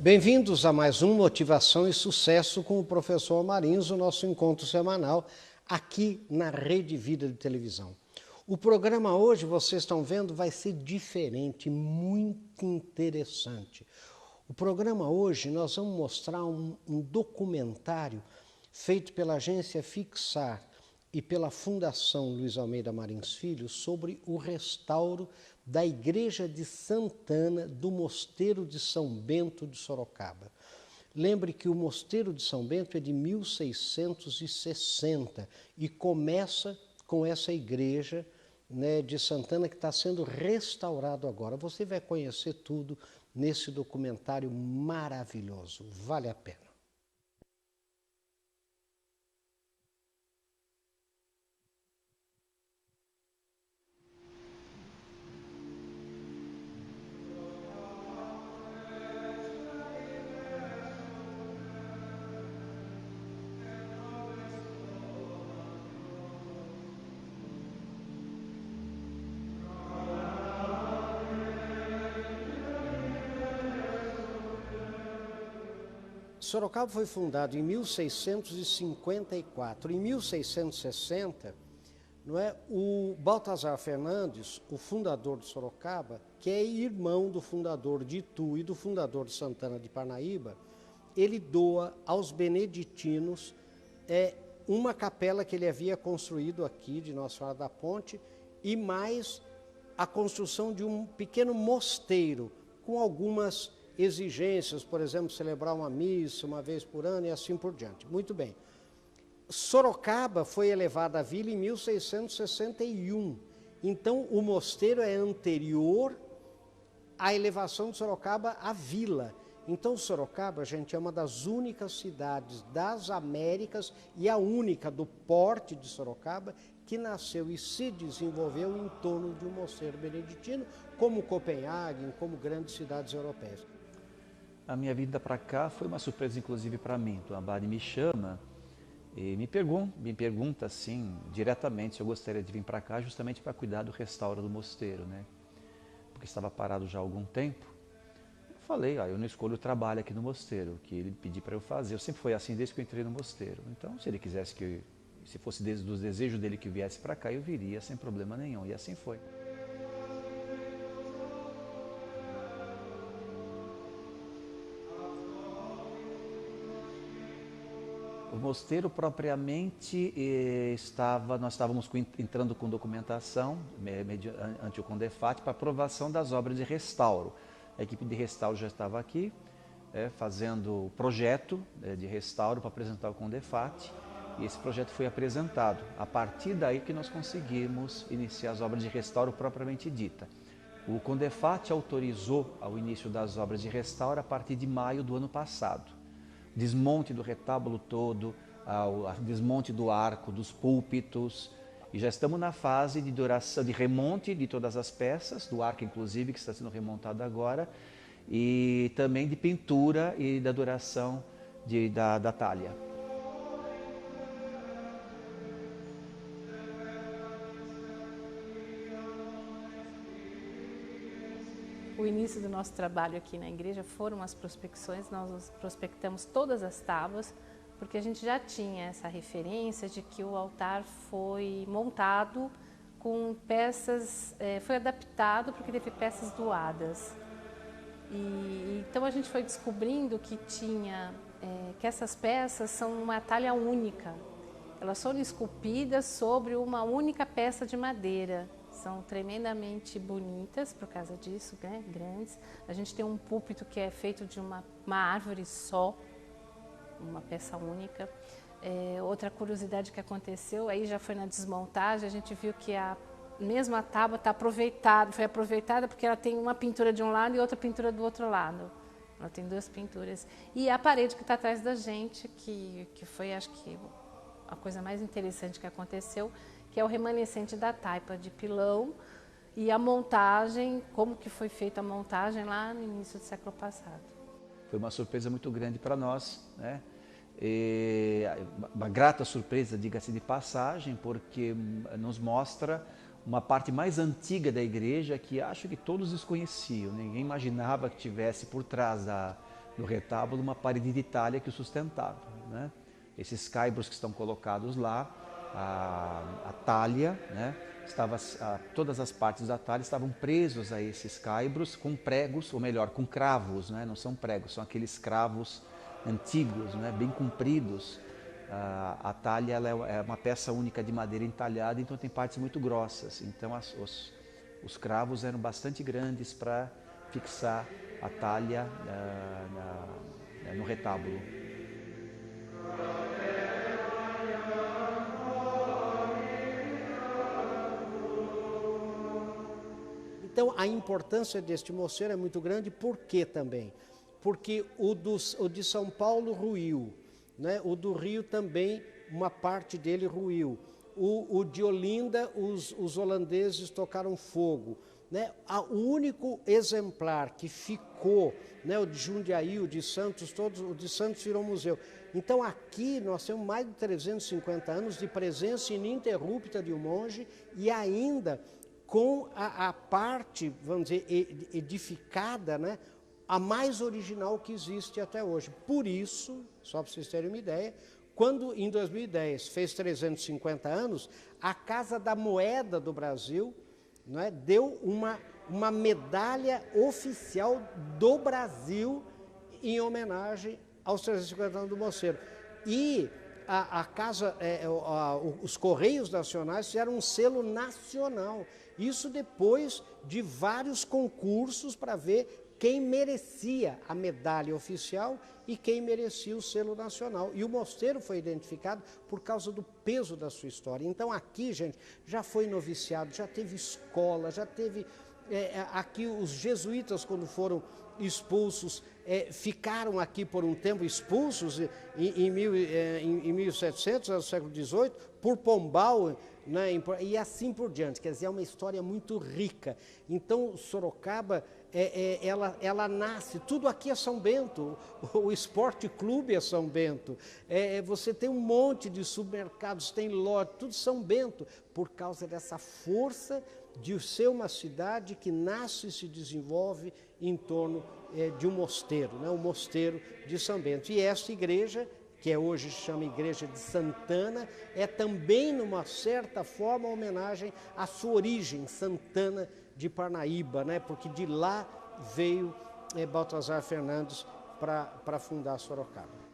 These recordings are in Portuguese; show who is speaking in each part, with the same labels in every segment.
Speaker 1: Bem-vindos a mais um Motivação e Sucesso com o professor Marins, o nosso encontro semanal aqui na Rede Vida de Televisão. O programa hoje, vocês estão vendo, vai ser diferente, muito interessante. O programa hoje nós vamos mostrar um documentário feito pela agência Fixar e pela Fundação Luiz Almeida Marins Filho sobre o restauro da Igreja de Santana do Mosteiro de São Bento de Sorocaba. Lembre que o Mosteiro de São Bento é de 1660 e começa com essa igreja, de Santana que está sendo restaurado agora. Você vai conhecer tudo nesse documentário maravilhoso, vale a pena. Sorocaba foi fundado em 1654. Em 1660, o Baltazar Fernandes, o fundador de Sorocaba, que é irmão do fundador de Itu e do fundador de Santana de Parnaíba, ele doa aos beneditinos uma capela que ele havia construído aqui de Nossa Senhora da Ponte e mais a construção de um pequeno mosteiro com algumas exigências, por exemplo, celebrar uma missa uma vez por ano e assim por diante. Muito bem. Sorocaba foi elevada à vila em 1661. Então, o mosteiro é anterior à elevação de Sorocaba à vila. Então, Sorocaba, gente, é uma das únicas cidades das Américas e a única do porte de Sorocaba que nasceu e se desenvolveu em torno de um mosteiro beneditino, como Copenhague, como grandes cidades europeias.
Speaker 2: A minha vinda para cá foi uma surpresa, inclusive, para mim. O Abade me chama e me pergunta assim, diretamente, se eu gostaria de vir para cá justamente para cuidar do restauro do mosteiro, né? Porque estava parado já há algum tempo. Eu falei, eu não escolho o trabalho aqui no mosteiro, que ele pediu para eu fazer. Eu sempre fui assim desde que eu entrei no mosteiro. Então, se ele quisesse se fosse dos desejos dele que eu viesse para cá, eu viria sem problema nenhum. E assim foi. O mosteiro propriamente nós estávamos entrando com documentação ante o Condefat para aprovação das obras de restauro. A equipe de restauro já estava aqui fazendo o projeto de restauro para apresentar ao Condefat e esse projeto foi apresentado. A partir daí que nós conseguimos iniciar as obras de restauro propriamente dita. O Condefat autorizou ao início das obras de restauro a partir de maio do ano passado. Desmonte do retábulo todo, desmonte do arco, dos púlpitos, e já estamos na fase de remonte de todas as peças, do arco inclusive, que está sendo remontado agora, e também de pintura e da duração da talha.
Speaker 3: O início do nosso trabalho aqui na igreja foram as prospecções, nós prospectamos todas as tábuas, porque a gente já tinha essa referência de que o altar foi montado com peças, foi adaptado porque teve peças doadas. Então a gente foi descobrindo que que essas peças são uma talha única, elas foram esculpidas sobre uma única peça de madeira. São tremendamente bonitas por causa disso, né? Grandes. A gente tem um púlpito que é feito de uma árvore só, uma peça única. Outra curiosidade que aconteceu, aí já foi na desmontagem, a gente viu que a mesma tábua foi aproveitada porque ela tem uma pintura de um lado e outra pintura do outro lado. Ela tem duas pinturas. E a parede que está atrás da gente, que foi, acho que, a coisa mais interessante que aconteceu, que é o remanescente da taipa de pilão e a montagem, como que foi feita a montagem lá no início do século passado.
Speaker 2: Foi uma surpresa muito grande para nós, né? Uma grata surpresa, diga-se de passagem, porque nos mostra uma parte mais antiga da igreja que acho que todos desconheciam. Ninguém imaginava que tivesse por trás no retábulo uma parede de talha que o sustentava, né? Esses caibros que estão colocados lá, a talha, né? Todas as partes da talha estavam presos a esses caibros com pregos, ou melhor, com cravos, né? Não são pregos, são aqueles cravos antigos, né? Bem compridos. A talha ela é uma peça única de madeira entalhada, então tem partes muito grossas. Então os cravos eram bastante grandes para fixar a talha no retábulo.
Speaker 1: Então, a importância deste mosteiro é muito grande, por quê também? Porque o de São Paulo ruiu, né? O do Rio também, uma parte dele ruiu. O de Olinda, os holandeses tocaram fogo, né? O único exemplar que ficou, né? O de Jundiaí, o de Santos, o de Santos virou museu. Então, aqui nós temos mais de 350 anos de presença ininterrupta de um monge e ainda com a parte, vamos dizer, edificada, né, a mais original que existe até hoje. Por isso, só para vocês terem uma ideia, quando em 2010 fez 350 anos, a Casa da Moeda do Brasil, né, deu uma medalha oficial do Brasil em homenagem aos 350 anos do mosteiro. E os Correios Nacionais fizeram um selo nacional. Isso depois de vários concursos para ver quem merecia a medalha oficial e quem merecia o selo nacional. E o mosteiro foi identificado por causa do peso da sua história. Então aqui, gente, já foi noviciado, já teve escola, já teve... aqui os jesuítas, quando foram expulsos, ficaram aqui por um tempo expulsos em 1700, no século XVIII, por Pombal, né, e assim por diante. Quer dizer, é uma história muito rica. Então, Sorocaba, ela nasce, tudo aqui é São Bento, o Esporte Clube é São Bento, você tem um monte de supermercados, tem loja, tudo São Bento, por causa dessa força de ser uma cidade que nasce e se desenvolve em torno de um mosteiro, né, o Mosteiro de São Bento. E esta igreja, que hoje se chama Igreja de Santana, é também, numa certa forma, uma homenagem à sua origem, Santana de Parnaíba, né, porque de lá veio Baltazar Fernandes para fundar Sorocaba.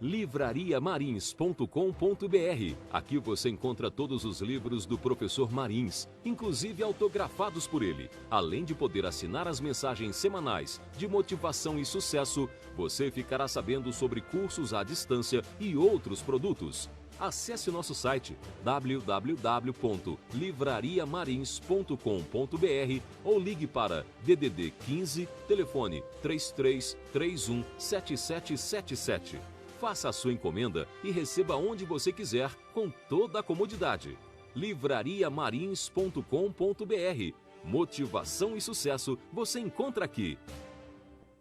Speaker 4: livrariamarins.com.br. Aqui você encontra todos os livros do professor Marins, inclusive autografados por ele. Além de poder assinar as mensagens semanais de motivação e sucesso, você ficará sabendo sobre cursos à distância e outros produtos. Acesse nosso site www.livrariamarins.com.br ou ligue para DDD 15, telefone 3331 7777. Faça a sua encomenda e receba onde você quiser, com toda a comodidade. livrariamarins.com.br. Motivação e sucesso você encontra aqui.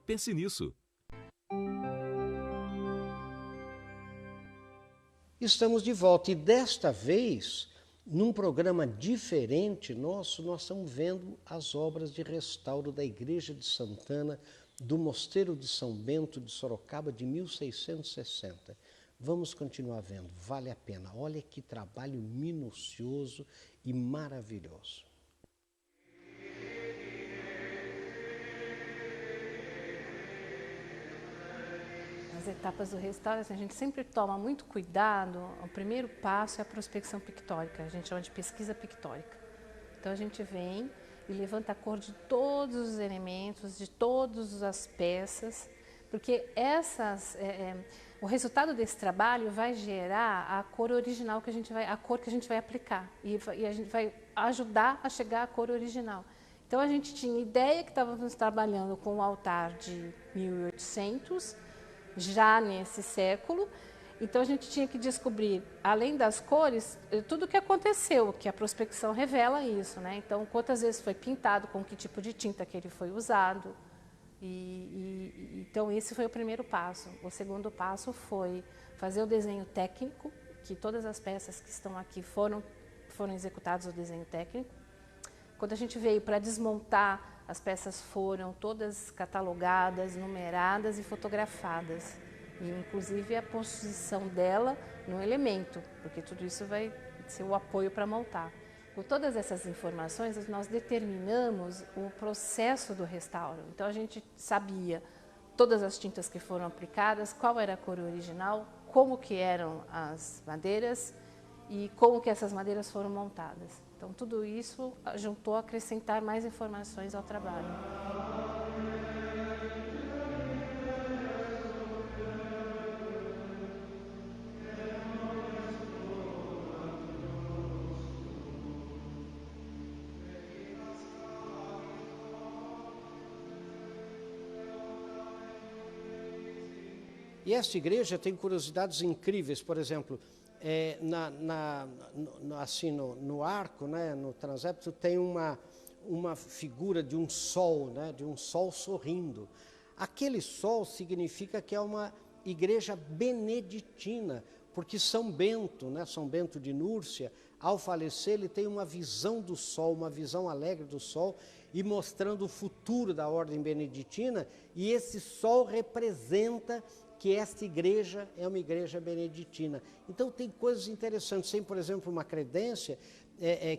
Speaker 4: Pense nisso.
Speaker 1: Estamos de volta e desta vez, num programa diferente nosso, nós estamos vendo as obras de restauro da Igreja de Santana, do Mosteiro de São Bento de Sorocaba de 1660. Vamos continuar vendo, vale a pena. Olha que trabalho minucioso e maravilhoso.
Speaker 3: As etapas do restauro, assim, a gente sempre toma muito cuidado. O primeiro passo é a prospecção pictórica, a gente chama de pesquisa pictórica. Então a gente vem e levanta a cor de todos os elementos, de todas as peças, porque o resultado desse trabalho vai gerar a cor original a cor que a gente vai aplicar e a gente vai ajudar a chegar à cor original. Então a gente tinha ideia que estávamos trabalhando com o altar de 1800, já nesse século. Então a gente tinha que descobrir, além das cores, tudo o que aconteceu, que a prospecção revela isso, né? Então, quantas vezes foi pintado, com que tipo de tinta que ele foi usado. Então, esse foi o primeiro passo. O segundo passo foi fazer o desenho técnico, que todas as peças que estão aqui foram executadas o desenho técnico. Quando a gente veio para desmontar as peças foram todas catalogadas, numeradas e fotografadas. E, inclusive, a posição dela no elemento, porque tudo isso vai ser o apoio para montar. Com todas essas informações, nós determinamos o processo do restauro. Então, a gente sabia todas as tintas que foram aplicadas, qual era a cor original, como que eram as madeiras e como que essas madeiras foram montadas. Então, tudo isso juntou a acrescentar mais informações ao trabalho.
Speaker 1: E esta igreja tem curiosidades incríveis, por exemplo, assim no arco, né, no transepto, tem uma figura de um sol, né, de um sol sorrindo. Aquele sol significa que é uma igreja beneditina, porque São Bento, né, São Bento de Núrcia, ao falecer, ele tem uma visão do sol, uma visão alegre do sol, e mostrando o futuro da ordem beneditina, e esse sol representa que esta igreja é uma igreja beneditina. Então tem coisas interessantes. Tem, por exemplo, uma credência,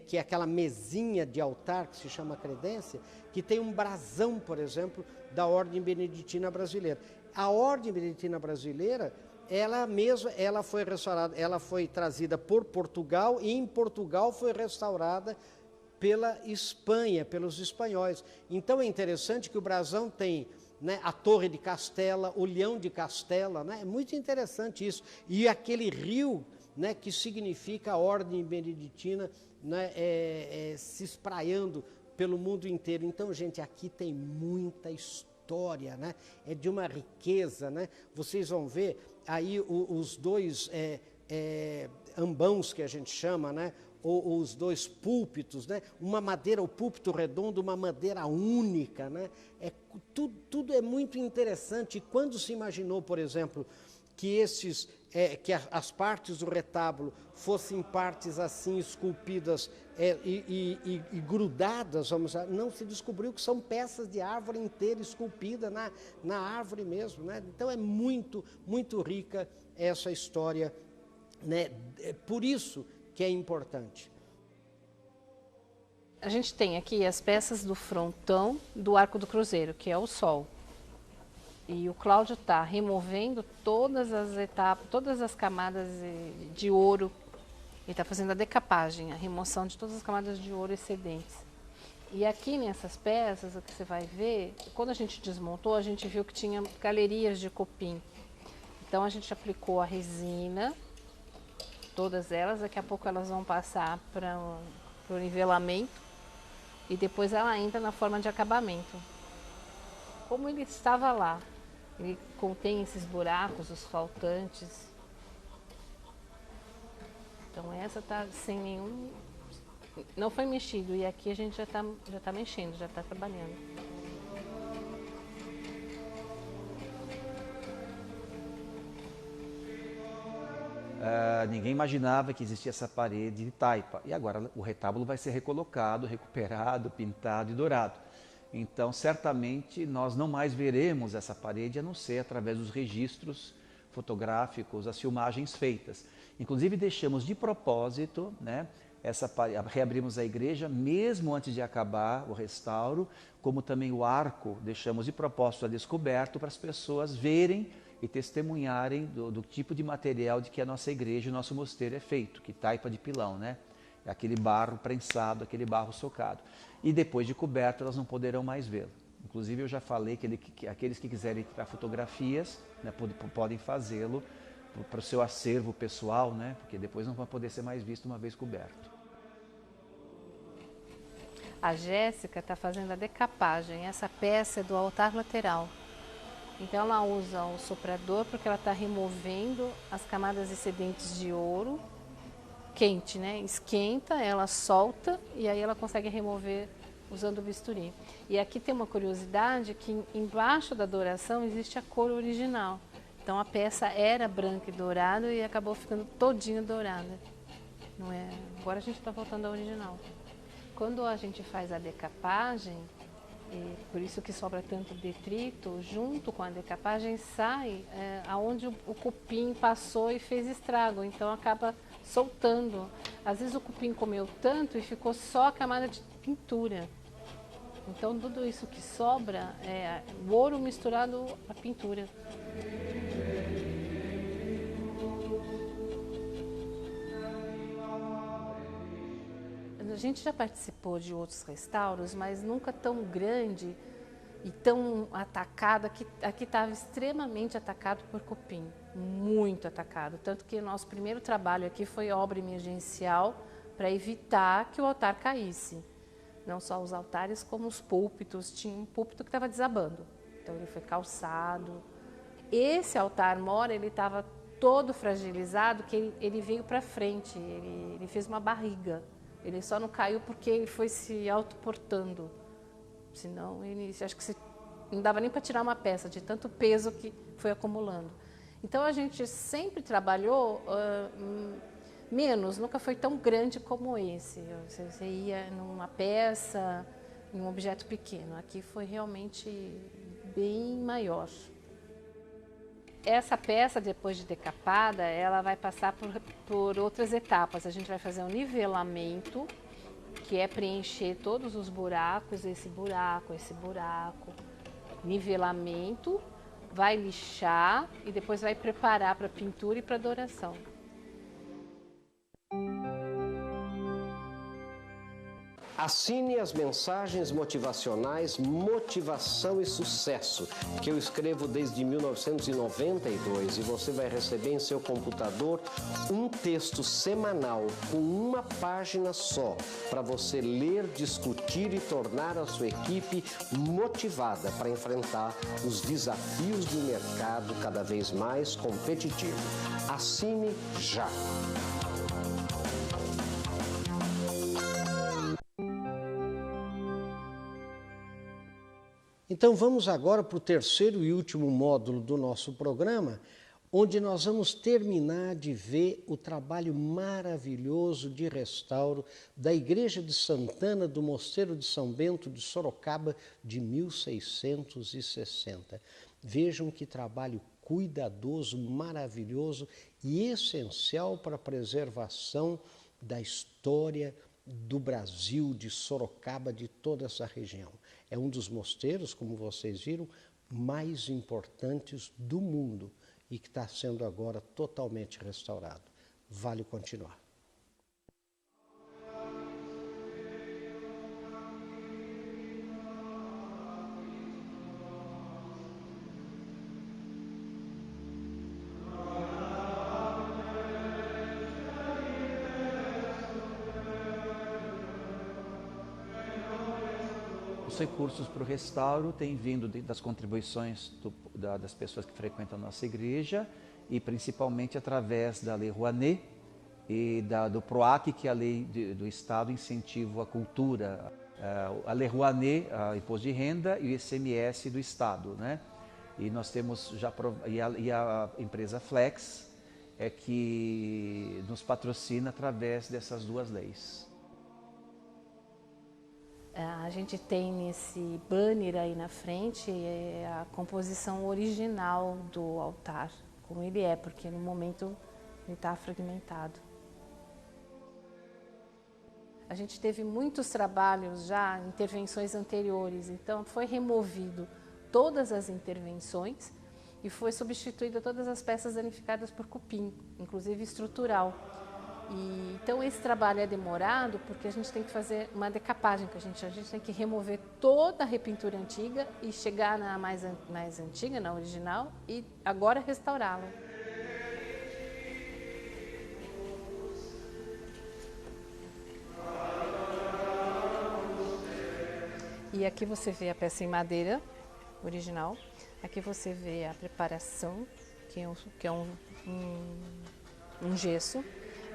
Speaker 1: que é aquela mesinha de altar que se chama credência, que tem um brasão, por exemplo, da ordem beneditina brasileira. A ordem beneditina brasileira, ela foi restaurada, ela foi trazida por Portugal, e em Portugal foi restaurada pela Espanha, pelos espanhóis. Então é interessante que o brasão tem, né, a Torre de Castela, o Leão de Castela, né? É muito interessante isso. E aquele rio, né, que significa a ordem beneditina, né, se espraiando pelo mundo inteiro. Então, gente, aqui tem muita história, né? É de uma riqueza, né? Vocês vão ver aí os dois ambãos que a gente chama, né? Os dois púlpitos, né? Uma madeira, o púlpito redondo, uma madeira única, né? Tudo é muito interessante. E quando se imaginou, por exemplo, que que as partes do retábulo fossem partes assim esculpidas e grudadas, vamos dizer, não se descobriu que são peças de árvore inteira esculpida na árvore mesmo, né? Então é muito, muito rica essa história, né? Por isso que é importante.
Speaker 3: A gente tem aqui as peças do frontão do arco do cruzeiro, que é o sol. E o Cláudio está removendo todas as etapas, todas as camadas de ouro. Ele está fazendo a decapagem, a remoção de todas as camadas de ouro excedentes. E aqui nessas peças, o que você vai ver, quando a gente desmontou, a gente viu que tinha galerias de copim. Então a gente aplicou a resina, todas elas, daqui a pouco elas vão passar para o nivelamento e depois ela entra na forma de acabamento. Como ele estava lá, ele contém esses buracos, os faltantes. Então essa está sem nenhum... não foi mexido, e aqui a gente já tá mexendo, já está trabalhando.
Speaker 2: Ninguém imaginava que existia essa parede de taipa. E agora o retábulo vai ser recolocado, recuperado, pintado e dourado. Então, certamente, nós não mais veremos essa parede, a não ser através dos registros fotográficos, as filmagens feitas. Inclusive, deixamos de propósito, né, reabrimos a igreja, mesmo antes de acabar o restauro, como também o arco, deixamos de propósito a descoberto para as pessoas verem e testemunharem do tipo de material de que a nossa igreja, o nosso mosteiro é feito, que taipa de pilão, né? É aquele barro prensado, aquele barro socado. E depois de coberto, elas não poderão mais vê-lo. Inclusive, eu já falei que aqueles que quiserem tirar fotografias, né, podem fazê-lo para o seu acervo pessoal, né? Porque depois não vai poder ser mais visto uma vez coberto.
Speaker 3: A Jéssica está fazendo a decapagem. Essa peça é do altar lateral. Então ela usa o soprador porque ela está removendo as camadas excedentes de ouro, quente, né? Esquenta, ela solta e aí ela consegue remover usando o bisturi. E aqui tem uma curiosidade que embaixo da douração existe a cor original. Então a peça era branca e dourada e acabou ficando todinha dourada. Não é? Agora a gente está voltando ao original. Quando a gente faz a decapagem, E por isso que sobra tanto detrito, junto com a decapagem sai aonde o cupim passou e fez estrago, então acaba soltando. Às vezes o cupim comeu tanto e ficou só a camada de pintura. Então tudo isso que sobra é o ouro misturado à pintura. A gente já participou de outros restauros, mas nunca tão grande e tão atacado. Aqui estava extremamente atacado por cupim, muito atacado. Tanto que o nosso primeiro trabalho aqui foi obra emergencial para evitar que o altar caísse. Não só os altares, como os púlpitos. Tinha um púlpito que estava desabando, então ele foi calçado. Esse altar mora, ele estava todo fragilizado, que ele veio para frente, ele fez uma barriga. Ele só não caiu porque ele foi se autoportando. Senão, acho que não dava nem para tirar uma peça, de tanto peso que foi acumulando. Então, a gente sempre trabalhou menos, nunca foi tão grande como esse. Você ia numa peça, em um objeto pequeno. Aqui foi realmente bem maior. Essa peça, depois de decapada, ela vai passar por outras etapas. A gente vai fazer um nivelamento, que é preencher todos os buracos, esse buraco, nivelamento, vai lixar e depois vai preparar para pintura e para doração.
Speaker 1: Assine as mensagens motivacionais Motivação e Sucesso, que eu escrevo desde 1992, e você vai receber em seu computador um texto semanal com uma página só, para você ler, discutir e tornar a sua equipe motivada para enfrentar os desafios de um mercado cada vez mais competitivo. Assine já! Então vamos agora para o terceiro e último módulo do nosso programa, onde nós vamos terminar de ver o trabalho maravilhoso de restauro da Igreja de Santana do Mosteiro de São Bento de Sorocaba de 1660. Vejam que trabalho cuidadoso, maravilhoso e essencial para a preservação da história do Brasil, de Sorocaba, de toda essa região. É um dos mosteiros, como vocês viram, mais importantes do mundo e que está sendo agora totalmente restaurado. Vale continuar.
Speaker 2: Os recursos para o restauro têm vindo das contribuições das pessoas que frequentam a nossa igreja e principalmente através da Lei Rouanet e do PROAC, que é a lei do Estado incentivo à cultura. A Lei Rouanet, a Imposto de Renda, e o ICMS do Estado, né? E nós temos e a empresa Flex é que nos patrocina através dessas duas leis.
Speaker 3: A gente tem nesse banner aí na frente a composição original do altar, como ele é, porque no momento ele está fragmentado. A gente teve muitos trabalhos já, intervenções anteriores, então foi removido todas as intervenções e foi substituída todas as peças danificadas por cupim, inclusive estrutural. Então esse trabalho é demorado porque a gente tem que fazer uma decapagem, que a gente tem que remover toda a repintura antiga e chegar na mais antiga, na original, e agora restaurá-la. E aqui você vê a peça em madeira original, aqui você vê a preparação, que é um gesso.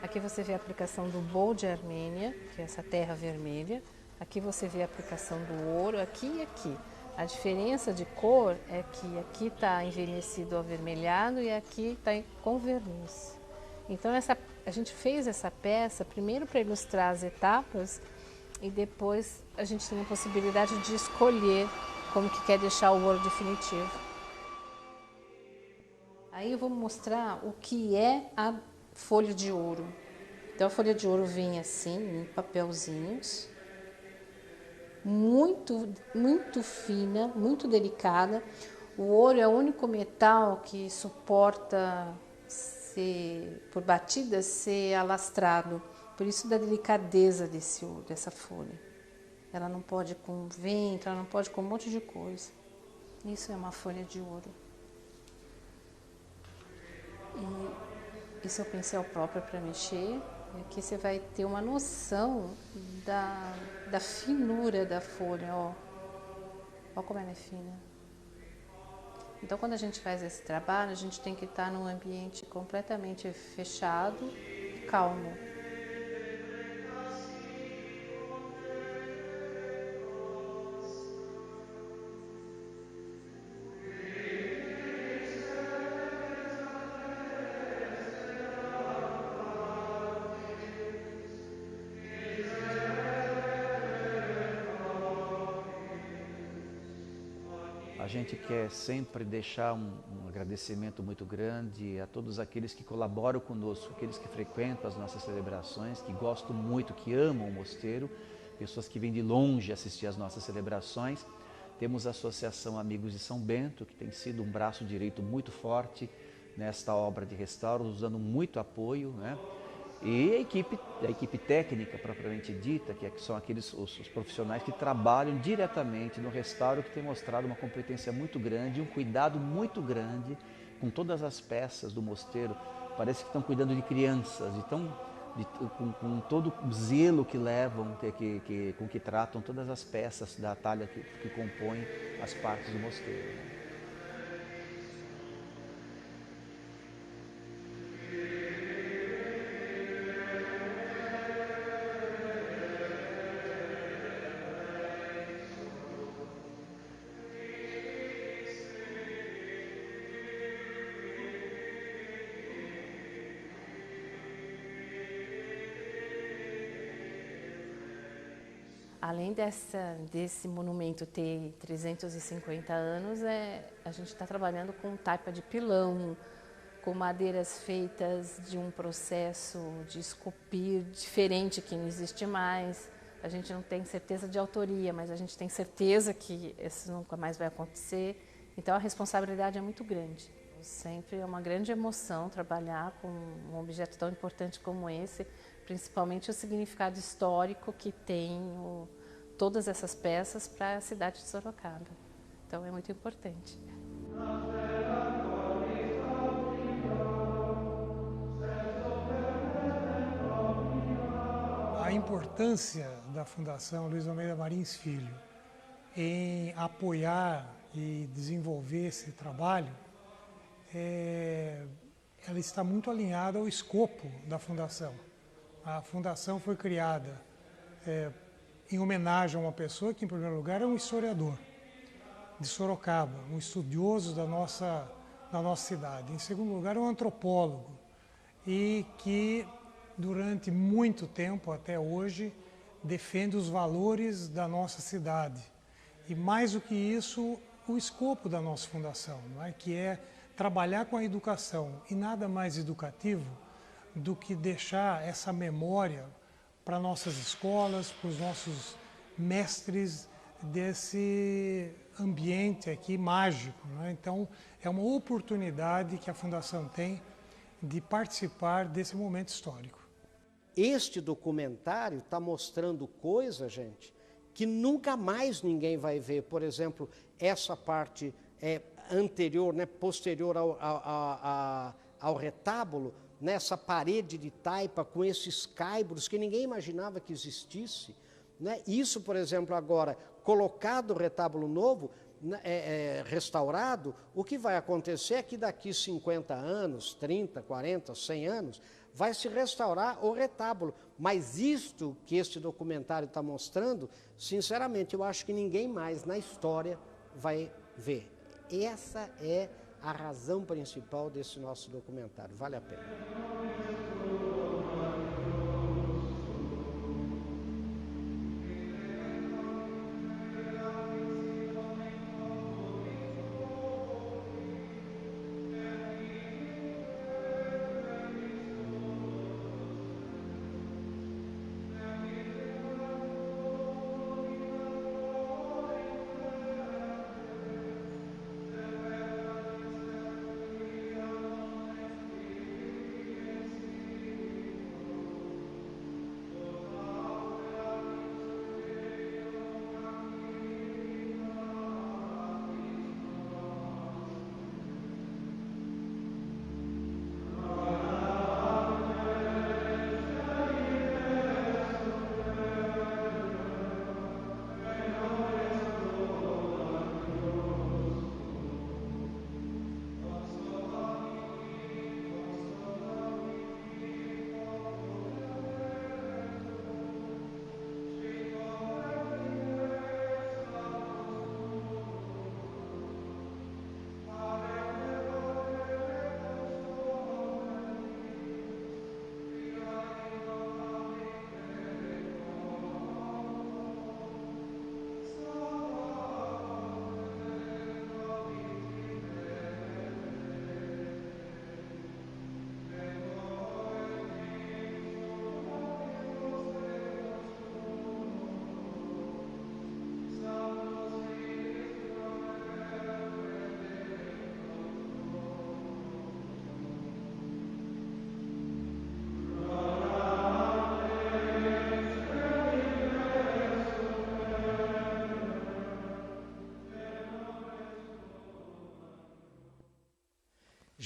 Speaker 3: Aqui você vê a aplicação do bol de Armênia, que é essa terra vermelha. Aqui você vê a aplicação do ouro, aqui e aqui. A diferença de cor é que aqui está envelhecido avermelhado e aqui está com verniz. Então a gente fez essa peça primeiro para ilustrar as etapas e depois a gente tem a possibilidade de escolher como que quer deixar o ouro definitivo. Aí eu vou mostrar o que é a folha de ouro. Então a folha de ouro vem assim, em papelzinhos, muito fina, muito delicada. O ouro é o único metal que suporta por batidas ser alastrado. Por isso da delicadeza desse ouro, dessa folha. Ela não pode com vento, ela não pode com um monte de coisa. Isso é uma folha de ouro. E esse é o pincel próprio para mexer. E aqui você vai ter uma noção da finura da folha. Ó como ela é fina. Então, quando a gente faz esse trabalho, a gente tem que estar num ambiente completamente fechado e calmo.
Speaker 2: A gente quer sempre deixar um agradecimento muito grande a todos aqueles que colaboram conosco, aqueles que frequentam as nossas celebrações, que gostam muito, que amam o mosteiro, pessoas que vêm de longe assistir às nossas celebrações. Temos a Associação Amigos de São Bento, que tem sido um braço direito muito forte nesta obra de restauro, nos dando muito apoio, né? E a equipe técnica propriamente dita, que são aqueles os profissionais que trabalham diretamente no restauro, que tem mostrado uma competência muito grande, um cuidado muito grande com todas as peças do mosteiro. Parece que estão cuidando de crianças, com todo o zelo que levam, com que tratam todas as peças da talha que compõem as partes do mosteiro.
Speaker 3: Além desse monumento ter 350 anos, a gente está trabalhando com taipa de pilão, com madeiras feitas de um processo de esculpir diferente que não existe mais. A gente não tem certeza de autoria, mas a gente tem certeza que isso nunca mais vai acontecer. Então a responsabilidade é muito grande. Sempre é uma grande emoção trabalhar com um objeto tão importante como esse, principalmente o significado histórico que tem todas essas peças para a cidade de Sorocaba. Então é muito importante.
Speaker 5: A importância da Fundação Luiz Almeida Marins Filho em apoiar e desenvolver esse trabalho, ela está muito alinhada ao escopo da Fundação. A Fundação foi criada em homenagem a uma pessoa que, em primeiro lugar, é um historiador de Sorocaba, um estudioso da nossa cidade. Em segundo lugar, é um antropólogo e que, durante muito tempo, até hoje, defende os valores da nossa cidade. E, mais do que isso, o escopo da nossa fundação, não é? Que é trabalhar com a educação. E nada mais educativo do que deixar essa memória para nossas escolas, para os nossos mestres desse ambiente aqui mágico, não é? Então, é uma oportunidade que a Fundação tem de participar desse momento histórico.
Speaker 1: Este documentário está mostrando coisa, gente, que nunca mais ninguém vai ver. Por exemplo, essa parte anterior, né, posterior ao retábulo, nessa parede de taipa com esses caibros que ninguém imaginava que existisse, né? Isso, por exemplo, agora, colocado o retábulo novo, restaurado, o que vai acontecer é que daqui 50 anos, 30, 40, 100 anos, vai se restaurar o retábulo. Mas isto que este documentário está mostrando, sinceramente, eu acho que ninguém mais na história vai ver. Essa é a razão principal desse nosso documentário. Vale a pena.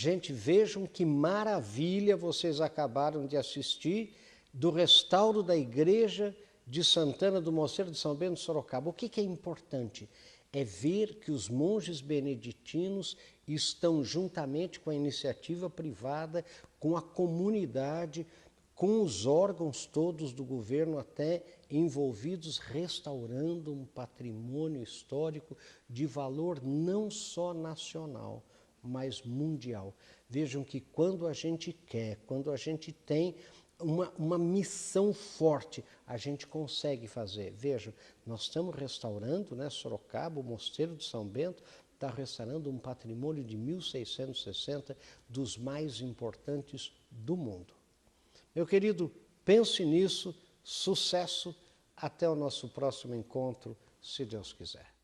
Speaker 1: Gente, vejam que maravilha vocês acabaram de assistir do restauro da igreja de Santana do Mosteiro de São Bento de Sorocaba. O que é importante? É ver que os monges beneditinos estão juntamente com a iniciativa privada, com a comunidade, com os órgãos todos do governo até envolvidos, restaurando um patrimônio histórico de valor não só nacional, mas mundial. Vejam que quando a gente quer, quando a gente tem uma missão forte, a gente consegue fazer. Vejam, nós estamos restaurando, né, Sorocaba, o Mosteiro de São Bento, está restaurando um patrimônio de 1660 dos mais importantes do mundo. Meu querido, pense nisso, sucesso, até o nosso próximo encontro, se Deus quiser.